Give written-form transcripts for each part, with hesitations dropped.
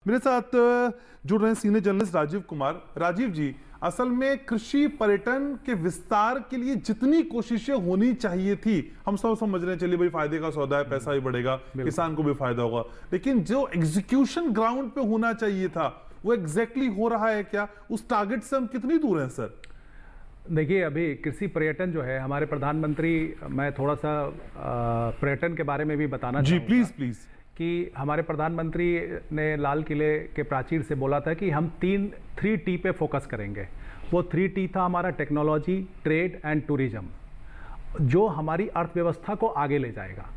मेरे साथ जुड़ रहे हैं सीनियर जर्नलिस्ट राजीव कुमार। राजीव जी, असल में कृषि पर्यटन के विस्तार के लिए जितनी कोशिशें होनी चाहिए थी, हम सब समझ रहे हैं, चलिए भाई फायदे का सौदा है, पैसा भी बढ़ेगा, किसान को भी फायदा होगा, लेकिन जो एग्जीक्यूशन ग्राउंड पे होना चाहिए था वो एग्जैक्टली हो रहा है क्या? उस टारगेट से हम कितनी दूर हैं सर? देखिए, अभी कृषि पर्यटन जो है, हमारे प्रधानमंत्री, मैं थोड़ा सा पर्यटन के बारे में भी बताना जी चाहूँगा प्लीज कि हमारे प्रधानमंत्री ने लाल किले के प्राचीर से बोला था कि हम 3T पे फोकस करेंगे। वो 3T था हमारा टेक्नोलॉजी, ट्रेड एंड टूरिज्म, जो हमारी अर्थव्यवस्था को आगे ले जाएगा।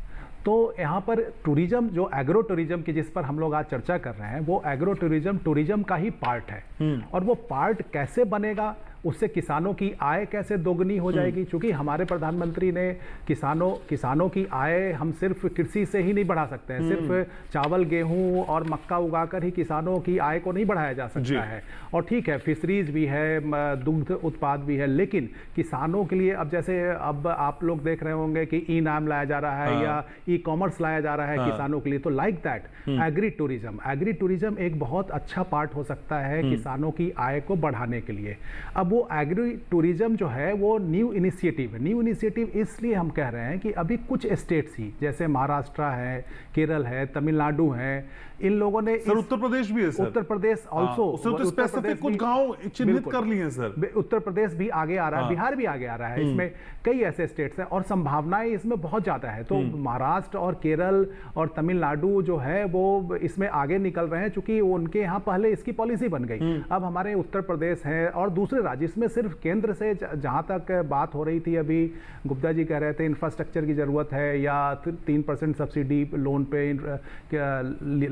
तो यहाँ पर टूरिज्म, जो एग्रो टूरिज्म की जिस पर हम लोग आज चर्चा कर रहे हैं, वो एग्रो टूरिज्म का ही पार्ट है। और वो पार्ट कैसे बनेगा, उससे किसानों की आय कैसे दोगुनी हो जाएगी, क्योंकि हमारे प्रधानमंत्री ने किसानों की आय हम सिर्फ कृषि से ही नहीं बढ़ा सकते हैं। सिर्फ चावल, गेहूं और मक्का उगाकर ही किसानों की आय को नहीं बढ़ाया जा सकता है। और ठीक है, फिशरीज भी है, दुग्ध उत्पाद भी है, लेकिन किसानों के लिए अब जैसे अब आप लोग देख रहे होंगे कि ई-नाम लाया जा रहा है या ई-कॉमर्स लाया जा रहा है किसानों के लिए, तो लाइक दैट एग्री टूरिज्म एक बहुत अच्छा पार्ट हो सकता है किसानों की आय को बढ़ाने के लिए। अब वो एग्री टूरिज्म जो है वो न्यू इनिशिएटिव है। न्यू इनिशिएटिव इसलिए हम कह रहे हैं कि अभी कुछ स्टेट्स ही, जैसे महाराष्ट्र है, केरल है, तमिलनाडु है, इन लोगों ने सर उत्तर प्रदेश भी है सर, उत्तर प्रदेश ऑल्सो, तो स्पेसिफिक कुछ गांव चिन्हित कर लिए हैं सर। उत्तर प्रदेश भी आगे आ रहा है, बिहार भी आगे आ रहा है, इसमें कई ऐसे स्टेट्स हैं और संभावनाएं इसमें बहुत ज्यादा है। तो महाराष्ट्र और केरल और तमिलनाडु जो है वो इसमें आगे निकल रहे हैं, चूंकि उनके यहाँ पहले इसकी पॉलिसी बन गई। अब हमारे उत्तर प्रदेश है और दूसरे राज्य, इसमें सिर्फ केंद्र से जहां तक बात हो रही थी, अभी गुप्ता जी कह रहे थे इंफ्रास्ट्रक्चर की जरूरत है या 3% सब्सिडी लोन पे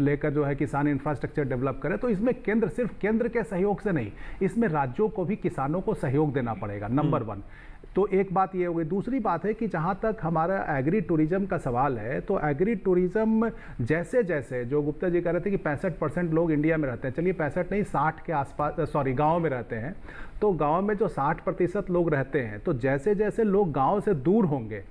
लेकर जो है किसान इंफ्रास्ट्रक्चर डेवलप करे, तो इसमें सिर्फ केंद्र के सहयोग से नहीं, इसमें राज्यों को भी किसानों को सहयोग देना पड़ेगा, नंबर 1। तो एक बात ये हो गई। दूसरी बात है कि जहाँ तक हमारा एग्री टूरिज्म का सवाल है, तो एग्री टूरिज्म जैसे जैसे जो गुप्ता जी कह रहे थे कि 65% लोग इंडिया में रहते हैं, चलिए 65 नहीं 60 के आसपास, सॉरी गाँव में रहते हैं, तो गाँव में जो 60% लोग रहते हैं, तो जैसे जैसे लोग गाँव से दूर होंगे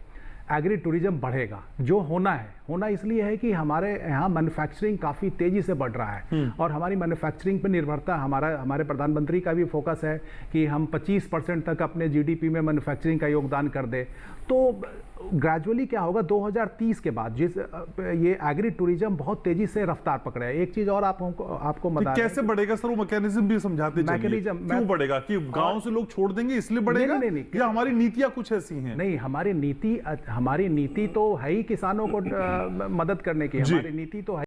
एग्री टूरिज्म बढ़ेगा। जो होना इसलिए है कि हमारे यहाँ मैन्युफैक्चरिंग काफ़ी तेज़ी से बढ़ रहा है और हमारी मैन्युफैक्चरिंग पर निर्भरता, हमारे प्रधानमंत्री का भी फोकस है कि हम 25% तक अपने जीडीपी में मैन्युफैक्चरिंग का योगदान कर दे। तो ग्रेजुअली क्या होगा, 2030 के बाद ये एग्री टूरिज्म बहुत तेजी से रफ्तार पकड़ा है। एक चीज और आपको बता, कैसे बढ़ेगा सर? वो मैकेनिज्म भी समझाते चलिए। मैकेनिज्म क्यों बढ़ेगा? कि गांव से लोग छोड़ देंगे इसलिए बढ़ेगा? नहीं, या हमारी नीतियां कुछ ऐसी हैं? नहीं, हमारी नीति तो है ही किसानों को मदद करने की। हमारी नीति तो है